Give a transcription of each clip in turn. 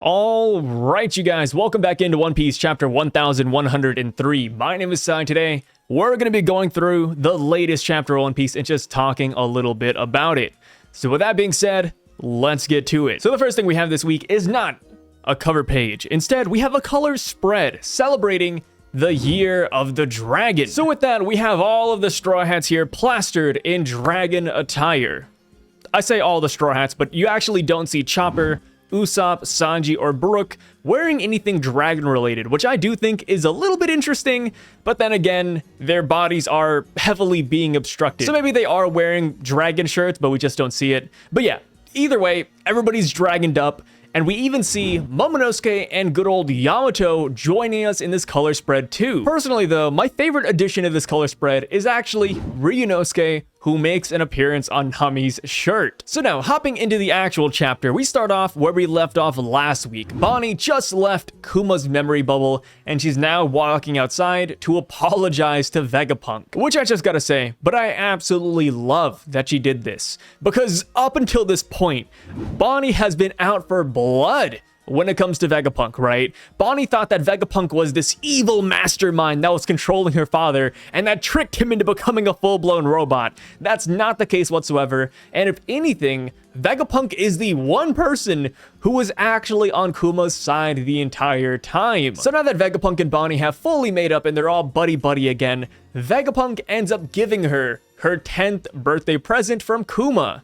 All right, you guys, welcome back into One Piece chapter 1103. My name is Sai. Today, we're going to be going through the latest chapter of One Piece and just talking a little bit about it. So with that being said, let's get to it. So the first thing we have this week is not a cover page. Instead, we have a color spread celebrating the Year of the Dragon. So with that, we have all of the Straw Hats here plastered in dragon attire. I say all the Straw Hats, but you actually don't see Chopper, Usopp, Sanji, or Brook wearing anything dragon related, which I do think is a little bit interesting, but then again, their bodies are heavily being obstructed. So maybe they are wearing dragon shirts, but we just don't see it. But yeah, either way, everybody's dragoned up, and we even see Momonosuke and good old Yamato joining us in this color spread too. Personally though, my favorite addition of this color spread is actually Ryunosuke, who makes an appearance on Nami's shirt. So now, hopping into the actual chapter, we start off where we left off last week. Bonnie just left Kuma's memory bubble, and she's now walking outside to apologize to Vegapunk. Which I just gotta say, but I absolutely love that she did this. Because up until this point, Bonnie has been out for blood when it comes to Vegapunk, right? Bonnie thought that Vegapunk was this evil mastermind that was controlling her father and that tricked him into becoming a full-blown robot. That's not the case whatsoever, and if anything, Vegapunk is the one person who was actually on Kuma's side the entire time. So now that Vegapunk and Bonnie have fully made up and they're all buddy-buddy again, Vegapunk ends up giving her 10th birthday present from Kuma.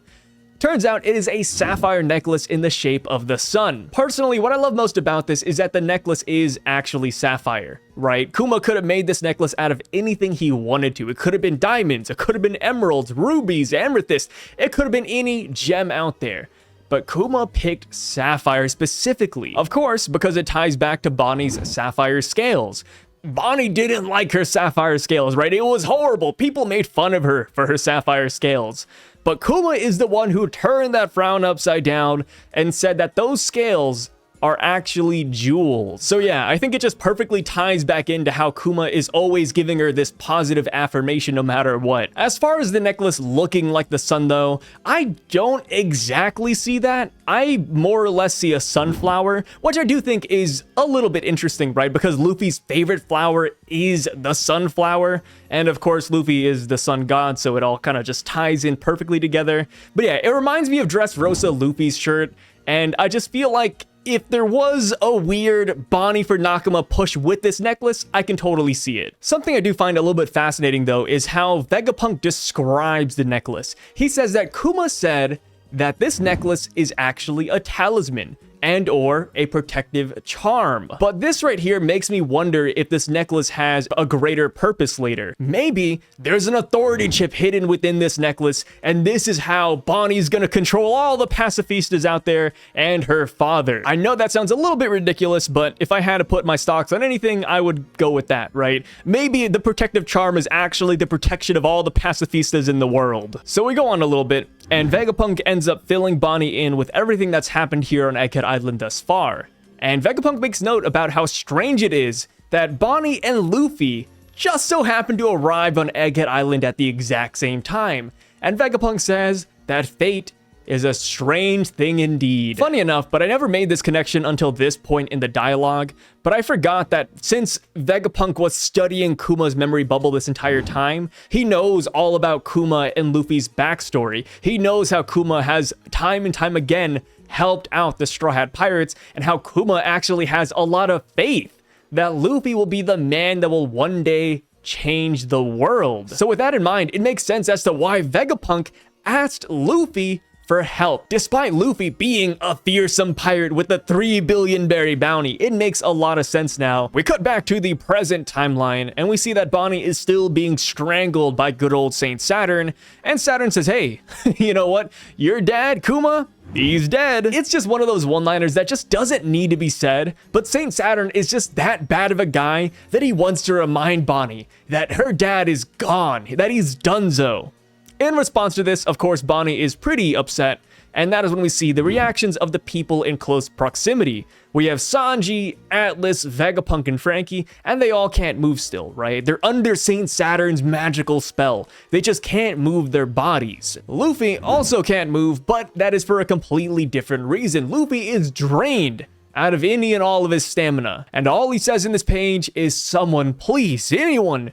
Turns out it is a sapphire necklace in the shape of the sun. Personally, what I love most about this is that the necklace is actually sapphire, right? Kuma could have made this necklace out of anything he wanted to. It could have been diamonds, it could have been emeralds, rubies, amethyst, it could have been any gem out there. But Kuma picked sapphire specifically. Of course, because it ties back to Bonnie's sapphire scales. Bonnie didn't like her sapphire scales, right? It was horrible. People made fun of her for her sapphire scales. But Kuma is the one who turned that frown upside down and said that those scales are actually jewels. So yeah, I think it just perfectly ties back into how Kuma is always giving her this positive affirmation no matter what. As far as the necklace looking like the sun though, I don't exactly see that. I more or less see a sunflower, which I do think is a little bit interesting, right? Because Luffy's favorite flower is the sunflower. And of course, Luffy is the sun god, so it all kind of just ties in perfectly together. But yeah, it reminds me of Dressrosa Luffy's shirt. And I just feel like if there was a weird Bonnie for Nakama push with this necklace, I can totally see it. Something I do find a little bit fascinating though is how Vegapunk describes the necklace. He says that Kuma said that this necklace is actually a talisman and or a protective charm. But this right here makes me wonder if this necklace has a greater purpose later. Maybe there's an authority chip hidden within this necklace, and this is how Bonnie's gonna control all the pacifistas out there and her father. I know that sounds a little bit ridiculous, but if I had to put my stocks on anything, I would go with that, right? Maybe the protective charm is actually the protection of all the pacifistas in the world. So we go on a little bit, and Vegapunk ends up filling Bonnie in with everything that's happened here on Egghead Island thus far. And Vegapunk makes note about how strange it is that Bonnie and Luffy just so happen to arrive on Egghead Island at the exact same time. And Vegapunk says that fate is a strange thing indeed. Funny enough, but I never made this connection until this point in the dialogue, but I forgot that since Vegapunk was studying Kuma's memory bubble this entire time, he knows all about Kuma and Luffy's backstory. He knows how Kuma has time and time again helped out the Straw Hat Pirates, and how Kuma actually has a lot of faith that Luffy will be the man that will one day change the world. So with that in mind, it makes sense as to why Vegapunk asked Luffy for help. Despite Luffy being a fearsome pirate with a 3 billion berry bounty, it makes a lot of sense now. We cut back to the present timeline, and we see that Bonnie is still being strangled by good old Saint Saturn, and Saturn says, hey, you know what? Your dad, Kuma, he's dead. It's just one of those one-liners that just doesn't need to be said, but Saint Saturn is just that bad of a guy that he wants to remind Bonnie that her dad is gone, that he's donezo. In response to this, of course, Bonnie is pretty upset, and that is when we see the reactions of the people in close proximity. We have Sanji, Atlas, Vegapunk, and Frankie, and they all can't move still, right? They're under Saint Saturn's magical spell. They just can't move their bodies. Luffy also can't move, but that is for a completely different reason. Luffy is drained out of any and all of his stamina. And all he says in this page is, someone, please, anyone,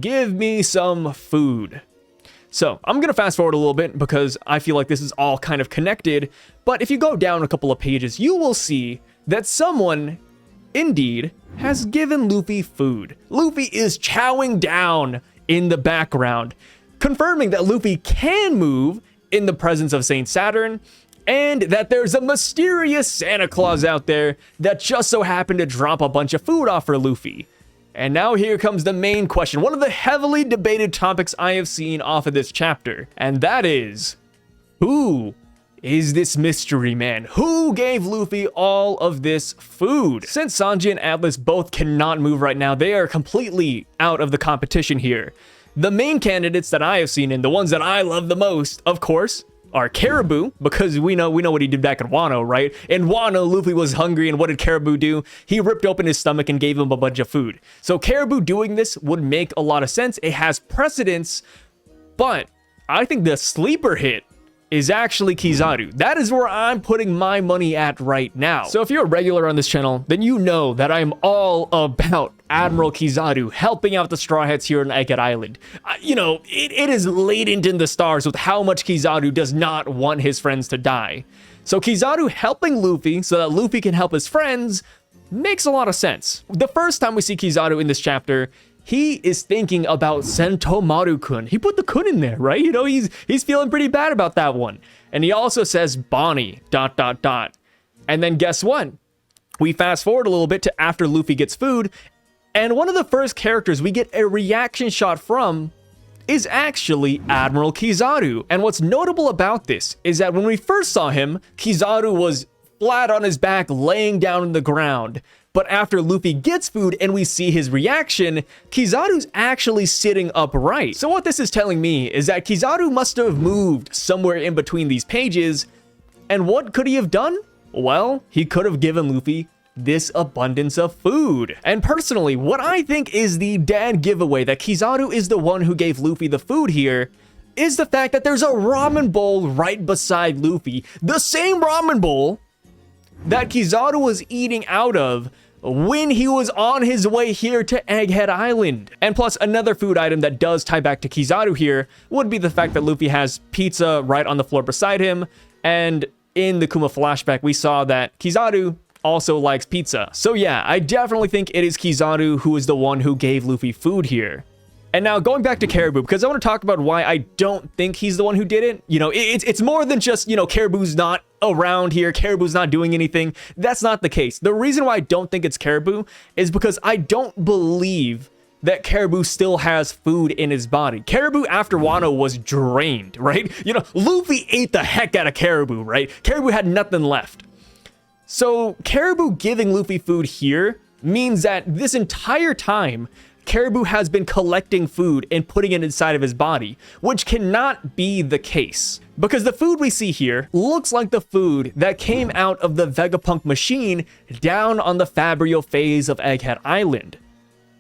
give me some food. So I'm going to fast forward a little bit because I feel like this is all kind of connected. But if you go down a couple of pages, you will see that someone indeed has given Luffy food. Luffy is chowing down in the background, confirming that Luffy can move in the presence of Saint Saturn, and that there's a mysterious Santa Claus out there that just so happened to drop a bunch of food off for Luffy. And now here comes the main question, one of the heavily debated topics I have seen off of this chapter, and that is, who is this mystery man? Who gave Luffy all of this food? Since Sanji and Atlas both cannot move right now, they are completely out of the competition here. The main candidates that I have seen, and the ones that I love the most, of course, are Caribou, because we know what he did back in Wano, right? In Wano, Luffy was hungry, and what did Caribou do? He ripped open his stomach and gave him a bunch of food. So Caribou doing this would make a lot of sense. It has precedence, but I think the sleeper hit is actually Kizaru. That is where I'm putting my money at right now. So if you're a regular on this channel, then you know that I'm all about Admiral Kizaru helping out the Straw Hats here on Egghead Island. You know, it is latent in the stars with how much Kizaru does not want his friends to die. So Kizaru helping Luffy so that Luffy can help his friends makes a lot of sense. The first time we see Kizaru in this chapter, he is thinking about Sentomaru-kun. He put the kun in there, right? You know, he's feeling pretty bad about that one. And he also says Bonnie, ... And then guess what? We fast forward a little bit to after Luffy gets food, and one of the first characters we get a reaction shot from is actually Admiral Kizaru. And what's notable about this is that when we first saw him, Kizaru was flat on his back, laying down in the ground. But after Luffy gets food and we see his reaction, Kizaru's actually sitting upright. So what this is telling me is that Kizaru must have moved somewhere in between these pages. And what could he have done? Well, he could have given Luffy this abundance of food. And personally, what I think is the dead giveaway that Kizaru is the one who gave Luffy the food here is the fact that there's a ramen bowl right beside Luffy. The same ramen bowl that Kizaru was eating out of when he was on his way here to Egghead Island. And plus, another food item that does tie back to Kizaru here would be the fact that Luffy has pizza right on the floor beside him. And in the Kuma flashback, we saw that Kizaru also likes pizza. So yeah, I definitely think it is Kizaru who is the one who gave Luffy food here. And now going back to Caribou, because I want to talk about why I don't think he's the one who did it. You know, it's more than just, you know, Caribou's not around here, Caribou's not doing anything. That's not the case. The reason why I don't think it's Caribou is because I don't believe that Caribou still has food in his body. Caribou after Wano was drained, right? You know, Luffy ate the heck out of Caribou, right? Caribou had nothing left. So Caribou giving Luffy food here means that this entire time, Caribou has been collecting food and putting it inside of his body, which cannot be the case. Because the food we see here looks like the food that came out of the Vegapunk machine down on the Fabrio phase of Egghead Island.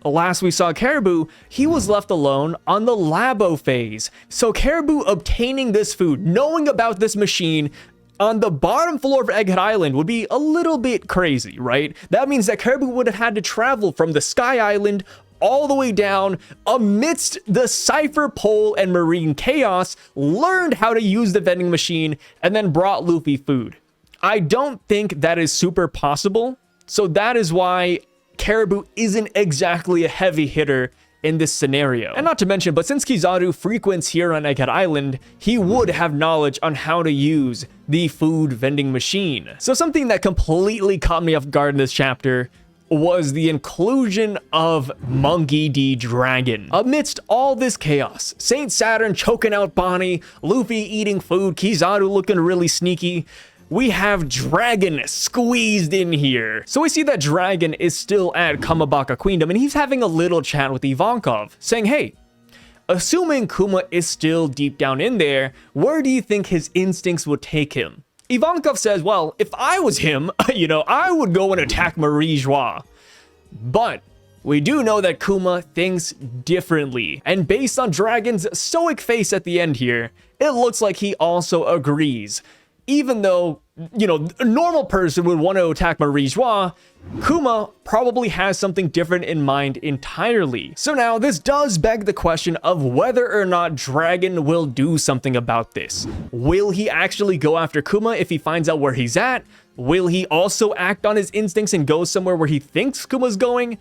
Last we saw Caribou, he was left alone on the Labo phase. So Caribou obtaining this food, knowing about this machine on the bottom floor of Egghead Island would be a little bit crazy, right? That means that Caribou would have had to travel from the Sky Island all the way down amidst the Cypher Pole and Marine Chaos, learned how to use the vending machine, and then brought Luffy food. I don't think that is super possible, so that is why Caribou isn't exactly a heavy hitter in this scenario. And not to mention, but since Kizaru frequents here on Egghead Island, he would have knowledge on how to use the food vending machine. So something that completely caught me off guard in this chapter was the inclusion of Monkey D. Dragon. Amidst all this chaos, Saint Saturn choking out Bonnie, Luffy eating food, Kizaru looking really sneaky, we have Dragon squeezed in here. So we see that Dragon is still at Kamabaka Queendom, and he's having a little chat with Ivankov, saying, hey, assuming Kuma is still deep down in there, where do you think his instincts would take him? Ivankov says, well, if I was him, you know, I would go and attack Marie Joie. But we do know that Kuma thinks differently. And based on Dragon's stoic face at the end here, it looks like he also agrees. even though, you know, a normal person would want to attack Marie Joie, Kuma probably has something different in mind entirely. So now this does beg the question of whether or not Dragon will do something about this. Will he actually go after Kuma if he finds out where he's at? Will he also act on his instincts and go somewhere where he thinks Kuma's going?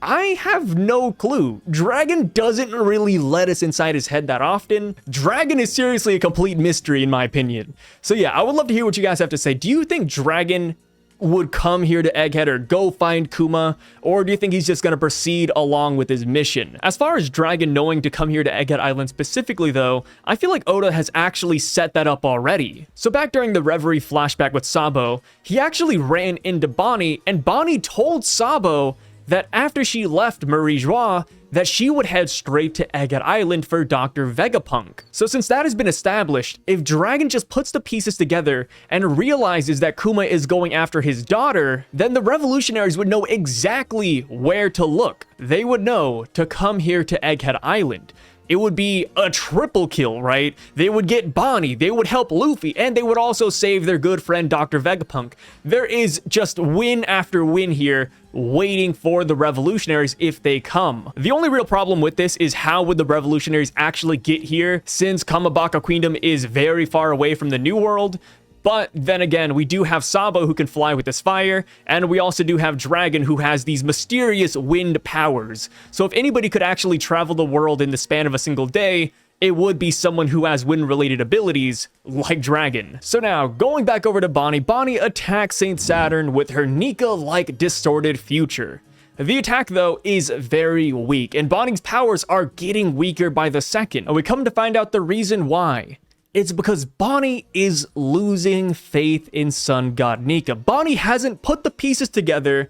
I have no clue. Dragon doesn't really let us inside his head that often. Dragon is seriously a complete mystery in my opinion. So yeah, I would love to hear what you guys have to say. Do you think Dragon would come here to Egghead or go find Kuma, or do you think he's just going to proceed along with his mission? As far as Dragon knowing to come here to Egghead Island specifically though, I feel like Oda has actually set that up already. So back during the Reverie flashback with Sabo, he actually ran into Bonnie, and Bonnie told Sabo that after she left Marie Joie, that she would head straight to Egghead Island for Dr. Vegapunk. So since that has been established, if Dragon just puts the pieces together and realizes that Kuma is going after his daughter, then the revolutionaries would know exactly where to look. They would know to come here to Egghead Island. It would be a triple kill, right? They would get Bonnie, they would help Luffy, and they would also save their good friend Dr. Vegapunk. There is just win after win here waiting for the revolutionaries if they come. The only real problem with this is how would the revolutionaries actually get here, since Kamabaka Queendom is very far away from the New World. But then again, we do have Sabo who can fly with this fire, and we also do have Dragon who has these mysterious wind powers. So if anybody could actually travel the world in the span of a single day, it would be someone who has wind-related abilities like Dragon. So now, going back over to Bonnie, Bonnie attacks Saint Saturn with her Nika-like distorted future. The attack, though, is very weak, and Bonnie's powers are getting weaker by the second. And we come to find out the reason why. It's because Bonnie is losing faith in Sun God Nika. Bonnie hasn't put the pieces together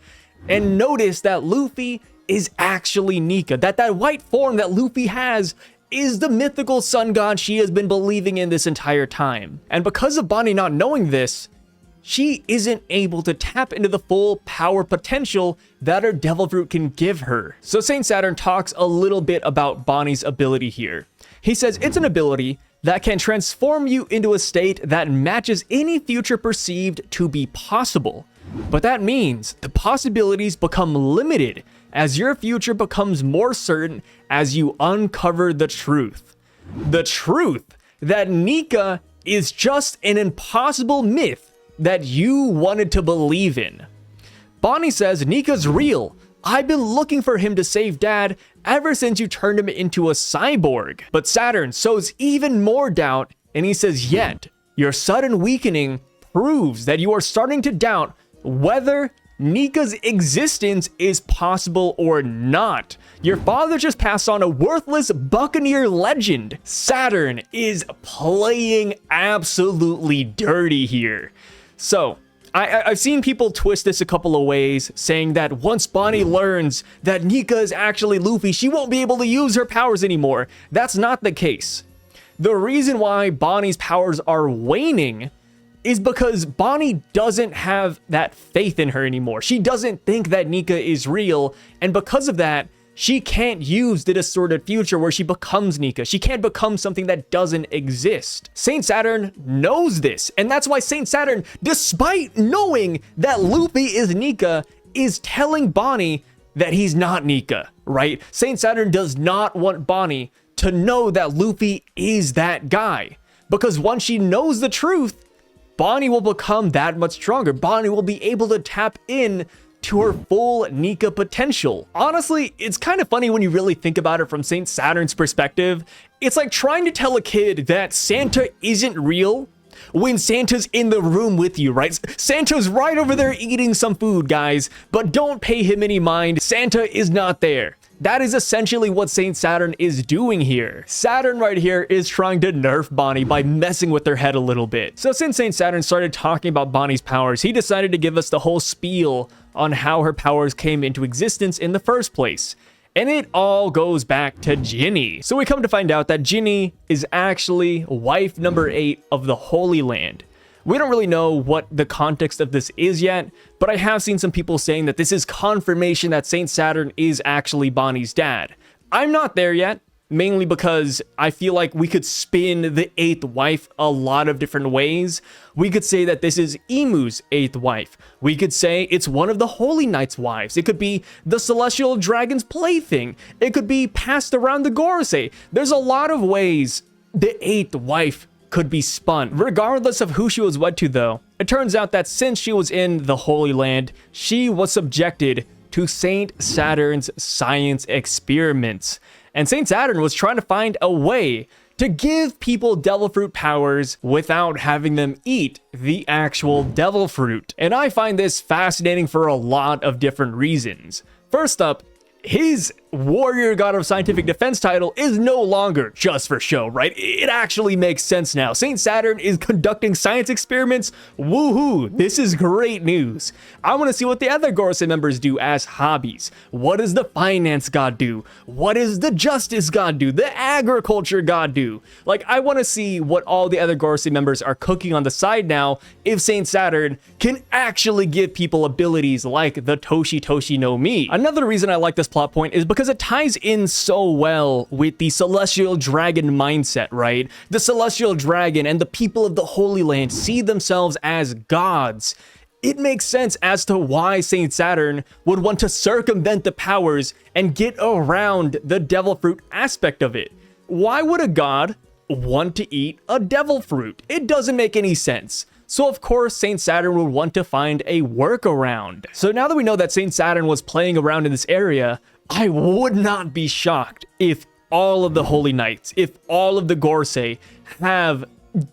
and noticed that Luffy is actually Nika. That white form that Luffy has is the mythical sun god she has been believing in this entire time. And because of Bonnie not knowing this, she isn't able to tap into the full power potential that her Devil Fruit can give her. So Saint Saturn talks a little bit about Bonnie's ability here. He says it's an ability that can transform you into a state that matches any future perceived to be possible. But that means the possibilities become limited as your future becomes more certain as you uncover the truth. The truth that Nika is just an impossible myth that you wanted to believe in. Bonnie says Nika's real. I've been looking for him to save Dad ever since you turned him into a cyborg. But Saturn sows even more doubt, and he says, yet, your sudden weakening proves that you are starting to doubt whether Nika's existence is possible or not. Your father just passed on a worthless Buccaneer legend. Saturn is playing absolutely dirty here. So, I've seen people twist this a couple of ways, saying that once Bonnie learns that Nika is actually Luffy, she won't be able to use her powers anymore. That's not the case. The reason why Bonnie's powers are waning is because Bonnie doesn't have that faith in her anymore. She doesn't think that Nika is real, and because of that, she can't use the distorted future where she becomes Nika. She can't become something that doesn't exist. Saint Saturn knows this, and that's why Saint Saturn, despite knowing that Luffy is Nika, is telling Bonnie that he's not Nika, right? Saint Saturn does not want Bonnie to know that Luffy is that guy, because once she knows the truth, Bonnie will become that much stronger. Bonnie will be able to tap in to her full Nika potential. Honestly, it's kind of funny when you really think about it from Saint Saturn's perspective. It's like trying to tell a kid that Santa isn't real when Santa's in the room with you, right? Santa's right over there eating some food, guys, but don't pay him any mind. Santa is not there. That is essentially what Saint Saturn is doing here. Saturn right here is trying to nerf Bonnie by messing with her head a little bit. So since Saint Saturn started talking about Bonnie's powers, he decided to give us the whole spiel on how her powers came into existence in the first place. And it all goes back to Ginny. So we come to find out that Ginny is actually wife number 8 of the Holy Land. We don't really know what the context of this is yet, but I have seen some people saying that this is confirmation that Saint Saturn is actually Bonnie's dad. I'm not there yet. mainly because I feel like we could spin the 8th wife a lot of different ways. We could say that this is Emu's 8th wife. We could say it's one of the Holy Knight's wives. It could be the Celestial Dragon's plaything. It could be passed around the Gorosei. There's a lot of ways the 8th wife could be spun. Regardless of who she was wed to though, it turns out that since she was in the Holy Land, she was subjected to Saint Saturn's science experiments. And Saint Saturn was trying to find a way to give people devil fruit powers without having them eat the actual devil fruit. And I find this fascinating for a lot of different reasons. First up, his Warrior God of Scientific Defense title is no longer just for show, right? It actually makes sense now. Saint Saturn is conducting science experiments. Woohoo! This is great news. I want to see what the other Gorosei members do as hobbies. What does the Finance God do? What does the Justice God do? The Agriculture God do? Like, I want to see what all the other Gorosei members are cooking on the side now if Saint Saturn can actually give people abilities like the Toshi Toshi no Mi. Another reason I like this plot point is because it ties in so well with the Celestial Dragon mindset, right? The Celestial Dragon and the people of the Holy Land see themselves as gods. It makes sense as to why Saint Saturn would want to circumvent the powers and get around the devil fruit aspect of it. Why would a god want to eat a devil fruit? It doesn't make any sense. So of course, Saint Saturn would want to find a workaround. So now that we know that Saint Saturn was playing around in this area, I would not be shocked if all of the Holy Knights, if all of the Gorosei have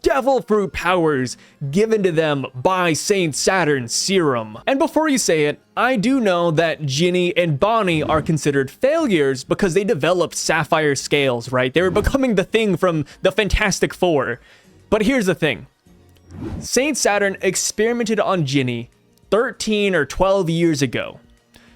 devil fruit powers given to them by Saint Saturn's serum. And before you say it, I do know that Ginny and Bonnie are considered failures because they developed sapphire scales, right? They were becoming the thing from the Fantastic Four. But here's the thing. Saint Saturn experimented on Ginny 13 or 12 years ago.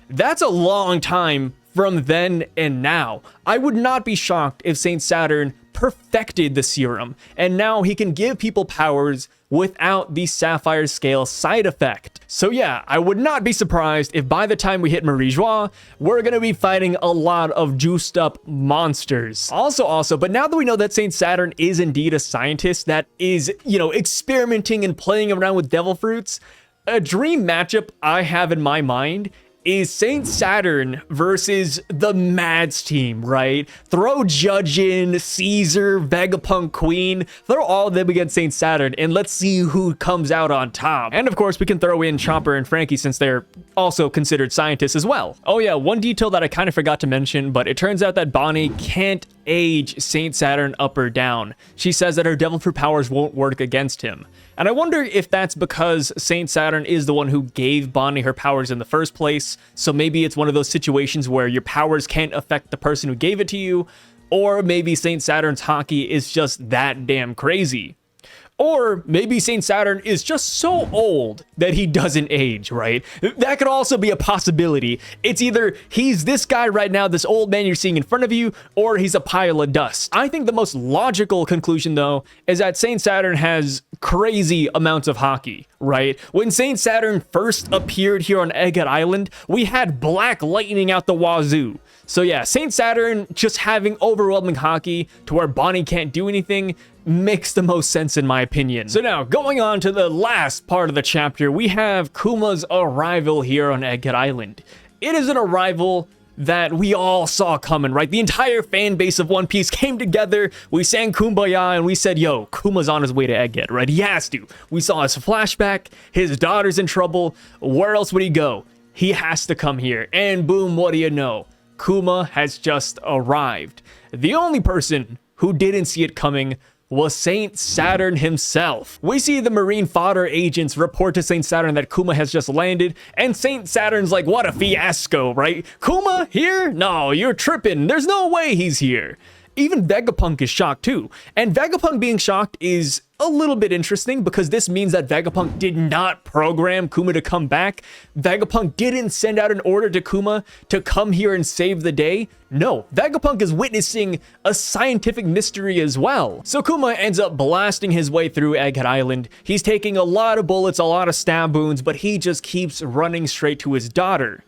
That's a long time from then and now. I would not be shocked if Saint Saturn perfected the serum and now he can give people powers without the sapphire scale side effect. So yeah, I would not be surprised if by the time we hit Marie Joie, we're gonna be fighting a lot of juiced up monsters. Also, but now that we know that Saint Saturn is indeed a scientist that is, experimenting and playing around with devil fruits, a dream matchup I have in my mind is Saint Saturn versus the Mads team, right? Throw Judge in, Caesar, Vegapunk Queen, throw all of them against Saint Saturn, and let's see who comes out on top. And of course, we can throw in Chopper and Frankie since they're also considered scientists as well. Oh yeah, one detail that I kind of forgot to mention, but it turns out that Bonnie can't age Saint Saturn up or down. She says that her devil fruit powers won't work against him. And I wonder if that's because Saint Saturn is the one who gave Bonnie her powers in the first place, so maybe it's one of those situations where your powers can't affect the person who gave it to you, or maybe Saint Saturn's hockey is just that damn crazy. Or maybe Saint Saturn is just so old that he doesn't age, right? That could also be a possibility. It's either he's this guy right now, this old man you're seeing in front of you, or he's a pile of dust. I think the most logical conclusion, though, is that Saint Saturn has crazy amounts of hockey, right? When Saint Saturn first appeared here on Egghead Island, we had black lightning out the wazoo. So yeah, Saint Saturn just having overwhelming hockey to where Bonnie can't do anything makes the most sense in my opinion. So now, going on to the last part of the chapter, we have Kuma's arrival here on Egghead Island. It is an arrival that we all saw coming, right? The entire fan base of One Piece came together, we sang Kumbaya, and we said, yo, Kuma's on his way to Egghead, right? He has to. We saw his flashback, his daughter's in trouble, where else would he go? He has to come here, and boom, what do you know? Kuma has just arrived. The only person who didn't see it coming was Saint Saturn himself. We see the Marine fodder agents report to Saint Saturn that Kuma has just landed, and Saint Saturn's like, what a fiasco, right? Kuma here? No, you're tripping. There's no way he's here. Even Vegapunk is shocked too. And Vegapunk being shocked is a little bit interesting because this means that Vegapunk did not program Kuma to come back. Vegapunk didn't send out an order to Kuma to come here and save the day. No, Vegapunk is witnessing a scientific mystery as well. So Kuma ends up blasting his way through Egghead Island. He's taking a lot of bullets, a lot of stab wounds, but he just keeps running straight to his daughter,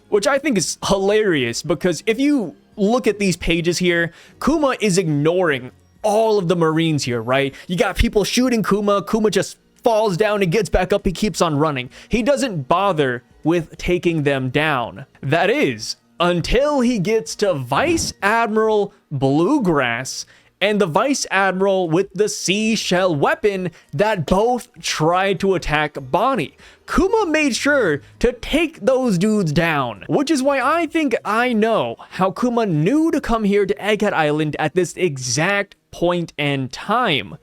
which I think is hilarious because if you look at these pages here, Kuma is ignoring all of the Marines here, right? You got people shooting Kuma. Kuma just falls down and gets back up. He keeps on running. He doesn't bother with taking them down. That is, until he gets to Vice Admiral Bluegrass and the Vice Admiral with the seashell weapon that both tried to attack Bonnie. Kuma made sure to take those dudes down, which is why I think I know how Kuma knew to come here to Egghead Island at this exact point in time.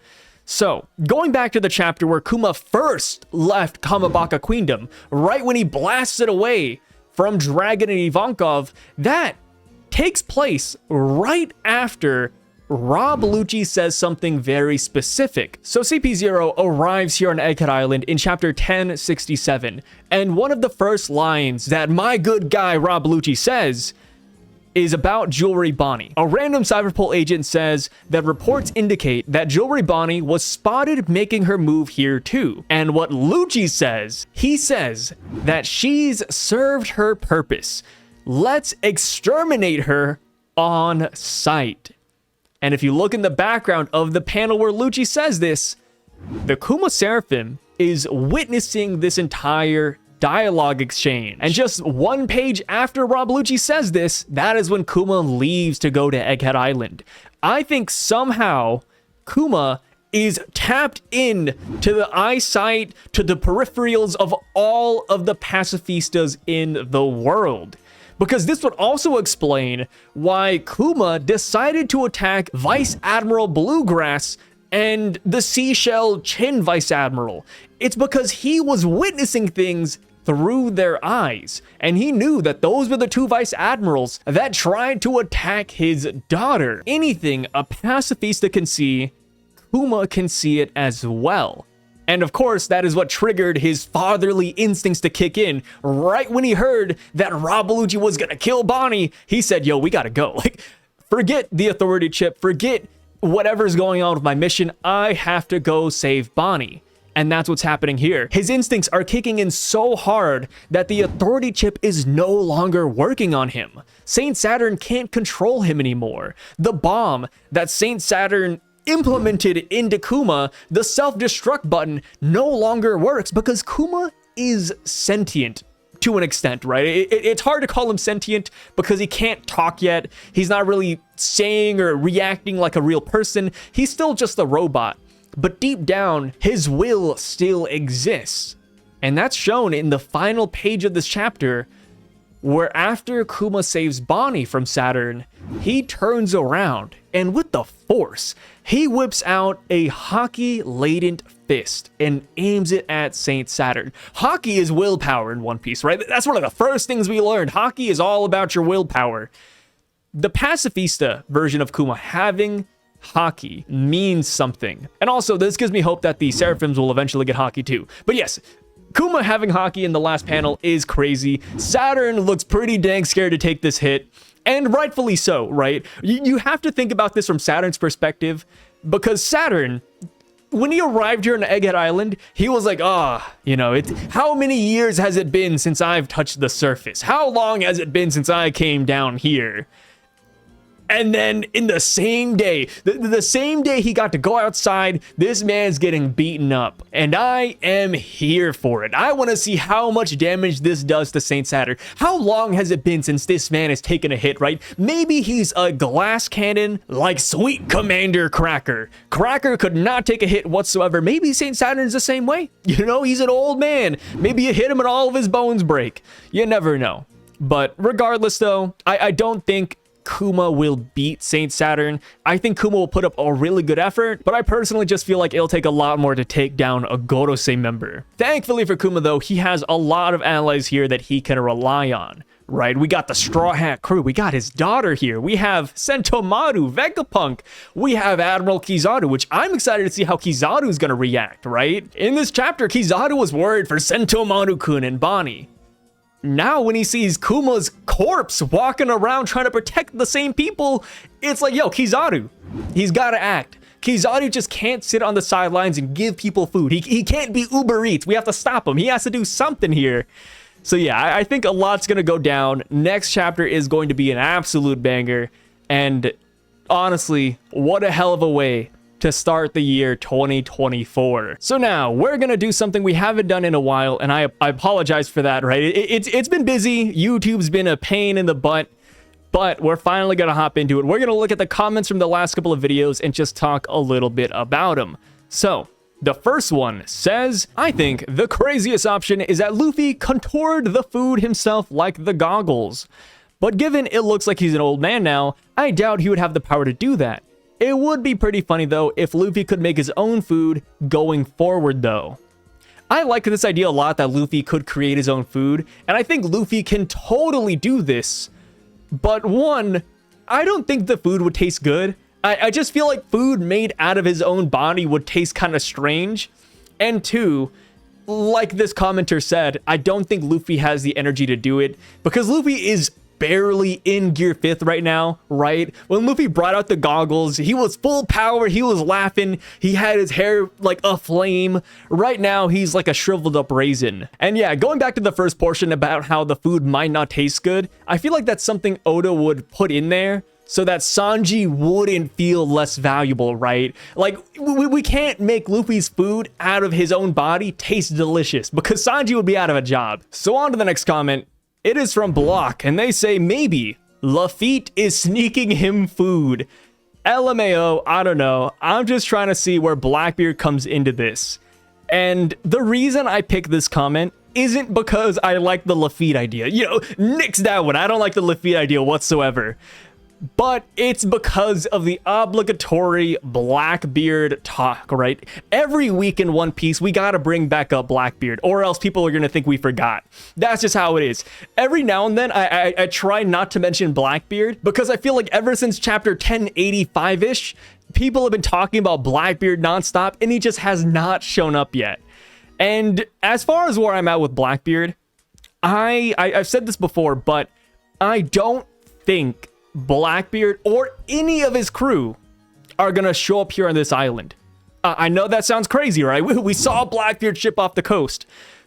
So, going back to the chapter where Kuma first left Kamabaka Queendom, right when he blasted away from Dragon and Ivankov, that takes place right after Rob Lucci says something very specific. So CP0 arrives here on Egghead Island in chapter 1067, and one of the first lines that my good guy Rob Lucci says is about Jewelry Bonnie. A random Cyberpol agent says that reports indicate that Jewelry Bonnie was spotted making her move here too. And what Lucci says, he says that she's served her purpose. Let's exterminate her on sight. And if you look in the background of the panel where Lucci says this, the Kuma Seraphim is witnessing this entire dialogue exchange. And just one page after Rob Lucci says this, that is when Kuma leaves to go to Egghead Island. I think somehow Kuma is tapped in to the eyesight, to the peripherals of all of the pacifistas in the world. Because this would also explain why Kuma decided to attack Vice Admiral Bluegrass and the Seashell Chin Vice Admiral. It's because he was witnessing things through their eyes, and he knew that those were the two Vice Admirals that tried to attack his daughter. Anything a pacifista can see, Kuma can see it as well. And of course, that is what triggered his fatherly instincts to kick in. Right when he heard that Rob Lucci was gonna kill Bonnie, he said, yo, we gotta go. Like, forget the authority chip, forget whatever's going on with my mission, I have to go save Bonnie. And that's what's happening here. His instincts are kicking in so hard that the authority chip is no longer working on him. Saint Saturn can't control him anymore. The bomb that Saint Saturn implemented into Kuma, the self-destruct button, no longer works because Kuma is sentient to an extent, right? It's hard to call him sentient because he can't talk yet. He's not really saying or reacting like a real person. He's still just a robot. But deep down, his will still exists. And that's shown in the final page of this chapter, where after Kuma saves Bonnie from Saturn, he turns around and with the force, he whips out a hockey-laden fist and aims it at Saint Saturn. Hockey is willpower in One Piece, right? That's one of the first things we learned. Hockey is all about your willpower. The pacifista version of Kuma having hockey means something. And also, this gives me hope that the Seraphims will eventually get hockey too. But yes, Kuma having hockey in the last panel is crazy. Saturn looks pretty dang scared to take this hit. And rightfully so, right? You have to think about this from Saturn's perspective, because Saturn, when he arrived here on Egghead Island, he was like, how many years has it been since I've touched the surface? How long has it been since I came down here? And then in the same day, the same day he got to go outside, this man's getting beaten up. And I am here for it. I want to see how much damage this does to Saint Saturn. How long has it been since this man has taken a hit, right? Maybe he's a glass cannon like sweet Commander Cracker. Cracker could not take a hit whatsoever. Maybe Saint Saturn's the same way. You know, he's an old man. Maybe you hit him and all of his bones break. You never know. But regardless though, I don't think Kuma will beat Saint Saturn. I think Kuma will put up a really good effort, but I personally just feel like it'll take a lot more to take down a Gorosei member. Thankfully for Kuma though, he has a lot of allies here that he can rely on, right? We got the Straw Hat crew, we got his daughter here, we have Sentomaru, Vegapunk, we have Admiral Kizaru, which I'm excited to see how Kizaru is gonna react, right? In this chapter, Kizaru was worried for Sentomaru-kun and Bonnie. Now when he sees Kuma's corpse walking around trying to protect the same people, it's like, yo, Kizaru, he's gotta act. Kizaru just can't sit on the sidelines and give people food. He can't be Uber Eats. We have to stop him. He has to do something here. So yeah, I think a lot's going to go down. Next chapter is going to be an absolute banger. And honestly, what a hell of a way to start the year 2024. So now we're gonna do something we haven't done in a while, and I apologize for that, right? It's been busy. YouTube's been a pain in the butt, but we're finally gonna hop into it. We're gonna look at the comments from the last couple of videos and just talk a little bit about them. So the first one says, I think the craziest option is that Luffy contoured the food himself like the goggles. But given it looks like he's an old man now, I doubt he would have the power to do that. It would be pretty funny though if Luffy could make his own food going forward though. I like this idea a lot that Luffy could create his own food, and I think Luffy can totally do this. But one, I don't think the food would taste good. I just feel like food made out of his own body would taste kind of strange. And two, like this commenter said, I don't think Luffy has the energy to do it because Luffy is barely in Gear 5th right now, right? When Luffy brought out the goggles, he was full power, he was laughing, he had his hair like a flame. Right now, he's like a shriveled up raisin. And yeah, going back to the first portion about how the food might not taste good, I feel like that's something Oda would put in there so that Sanji wouldn't feel less valuable, right? Like, we can't make Luffy's food out of his own body taste delicious because Sanji would be out of a job. So on to the next comment. It is from Block, and they say maybe Lafitte is sneaking him food. LMAO, I don't know. I'm just trying to see where Blackbeard comes into this. And the reason I picked this comment isn't because I like the Lafitte idea. You know, nix that one. I don't like the Lafitte idea whatsoever. But it's because of the obligatory Blackbeard talk, right? Every week in One Piece, we gotta bring back up Blackbeard, or else people are gonna think we forgot. That's just how it is. Every now and then, I try not to mention Blackbeard, because I feel like ever since chapter 1085-ish, people have been talking about Blackbeard nonstop, and he just has not shown up yet. And as far as where I'm at with Blackbeard, I've said this before, but I don't think Blackbeard or any of his crew are gonna show up here on this island. I know that sounds crazy, right? We saw Blackbeard ship off the coast,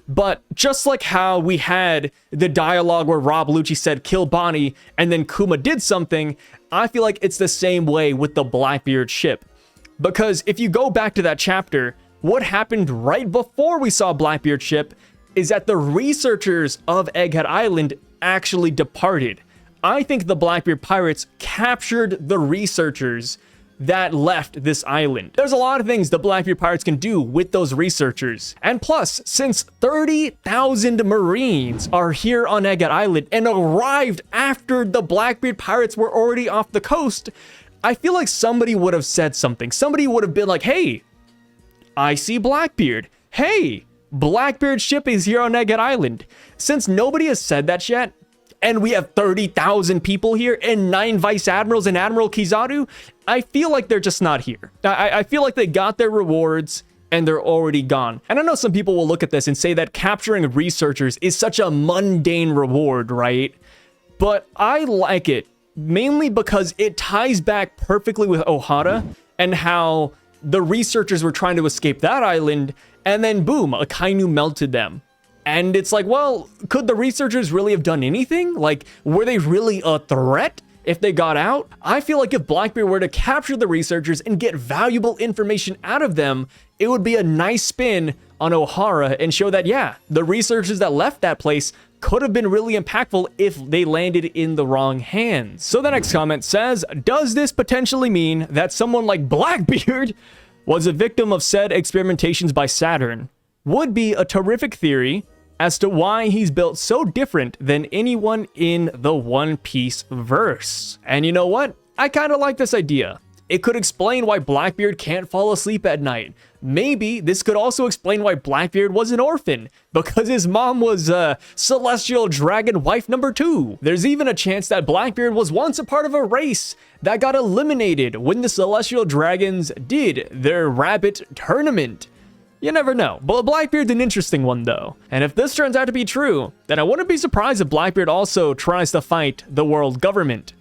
but just like how we had the dialogue where Rob Lucci said kill Bonnie and then Kuma did something, I feel like it's the same way with the Blackbeard ship. Because if you go back to that chapter, what happened right before we saw Blackbeard ship is that the researchers of Egghead Island actually departed. I think the Blackbeard pirates captured the researchers that left this island. There's a lot of things the Blackbeard pirates can do with those researchers. And plus, since 30,000 Marines are here on Egghead Island and arrived after the Blackbeard pirates were already off the coast, I feel like somebody would have said something. Somebody would have been like, hey, I see Blackbeard. Hey, Blackbeard ship is here on Egghead Island. Since nobody has said that yet, and we have 30,000 people here and 9 vice admirals and Admiral Kizaru, I feel like they're just not here. I feel like they got their rewards and they're already gone. And I know some people will look at this and say that capturing researchers is such a mundane reward, right? But I like it mainly because it ties back perfectly with Ohara and how the researchers were trying to escape that island and then boom, Akainu melted them. And it's like, well, could the researchers really have done anything? Like, were they really a threat if they got out? I feel like if Blackbeard were to capture the researchers and get valuable information out of them, it would be a nice spin on Ohara and show that, yeah, the researchers that left that place could have been really impactful if they landed in the wrong hands. So the next comment says, does this potentially mean that someone like Blackbeard was a victim of said experimentations by Saturn? Would be a terrific theory as to why he's built so different than anyone in the One Piece verse. And you know what? I kind of like this idea. It could explain why Blackbeard can't fall asleep at night. Maybe this could also explain why Blackbeard was an orphan, because his mom was Celestial Dragon Wife number 2. There's even a chance that Blackbeard was once a part of a race that got eliminated when the Celestial Dragons did their rabbit tournament. You never know, but Blackbeard's an interesting one though. And if this turns out to be true, then I wouldn't be surprised if Blackbeard also tries to fight the world government.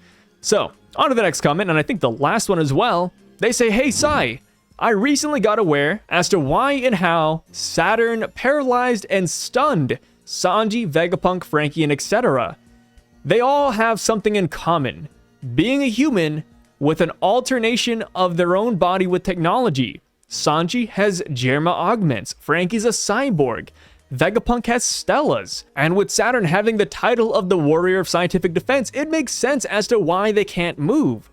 So, on to the next comment, and I think the last one as well. They say, hey Sai, I recently got aware as to why and how Saturn paralyzed and stunned Sanji, Vegapunk, Frankie, and etc. They all have something in common: being a human with an alternation of their own body with technology. Sanji has Germa augments, Frankie's a cyborg, Vegapunk has Stellas, and with Saturn having the title of the Warrior of Scientific Defense, it makes sense as to why they can't move.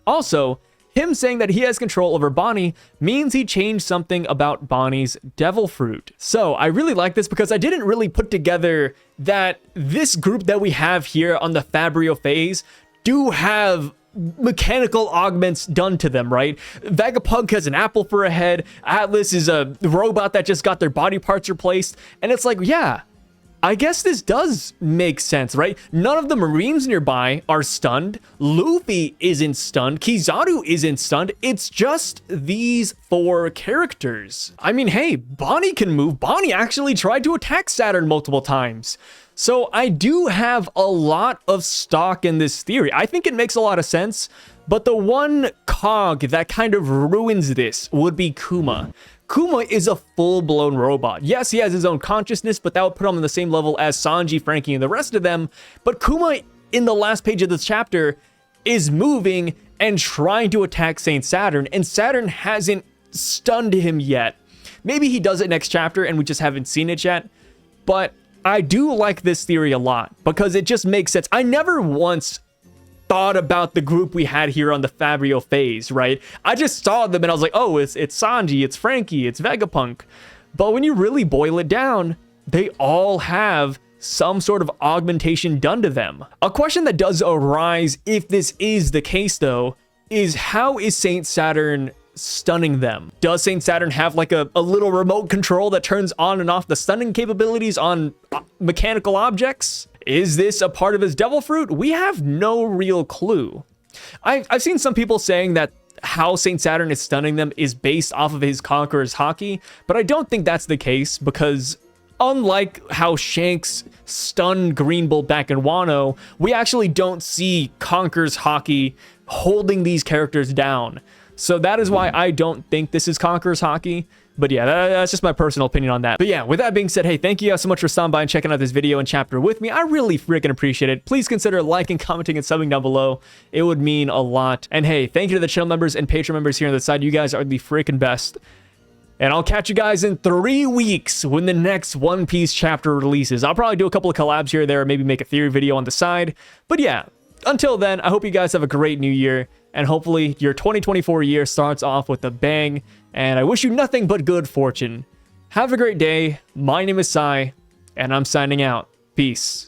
Also, him saying that he has control over Bonnie means he changed something about Bonnie's devil fruit. So I really like this because I didn't really put together that this group that we have here on the Fabrio phase do have mechanical augments done to them, right? Vegapunk has an apple for a head, Atlas is a robot that just got their body parts replaced, and it's like, yeah, I guess this does make sense, right? None of the Marines nearby are stunned. Luffy isn't stunned. Kizaru isn't stunned. It's just these 4 characters. I mean, hey, Bonnie can move. Bonnie actually tried to attack Saturn multiple times. So I do have a lot of stock in this theory. I think it makes a lot of sense, but the one cog that kind of ruins this would be Kuma. Kuma is a full-blown robot. Yes, he has his own consciousness, but that would put him on the same level as Sanji, Frankie, and the rest of them. But Kuma, in the last page of this chapter, is moving and trying to attack Saint Saturn, and Saturn hasn't stunned him yet. Maybe he does it next chapter, and we just haven't seen it yet. But I do like this theory a lot, because it just makes sense. I never once thought about the group we had here on the Fabrio phase, right? I just saw them and I was like, oh, it's Sanji, it's Frankie, it's Vegapunk. But when you really boil it down, they all have some sort of augmentation done to them. A question that does arise if this is the case though, is how is Saint Saturn stunning them? Does Saint Saturn have like a little remote control that turns on and off the stunning capabilities on mechanical objects? Is this a part of his devil fruit? We have no real clue. I've seen some people saying that how Saint Saturn is stunning them is based off of his Conqueror's Haki, but I don't think that's the case, because unlike how Shanks stunned Green Bull back in Wano, we actually don't see Conqueror's Haki holding these characters down. So that is why I don't think this is Conqueror's Haki. But yeah, that's just my personal opinion on that. But yeah, with that being said, hey, thank you guys so much for stopping by and checking out this video and chapter with me. I really freaking appreciate it. Please consider liking, commenting, and subbing down below. It would mean a lot. And hey, thank you to the channel members and Patreon members here on the side. You guys are the freaking best. And I'll catch you guys in 3 weeks when the next One Piece chapter releases. I'll probably do a couple of collabs here or there, maybe make a theory video on the side. But yeah, until then, I hope you guys have a great new year. And hopefully your 2024 year starts off with a bang. And I wish you nothing but good fortune. Have a great day. My name is Sai, and I'm signing out. Peace.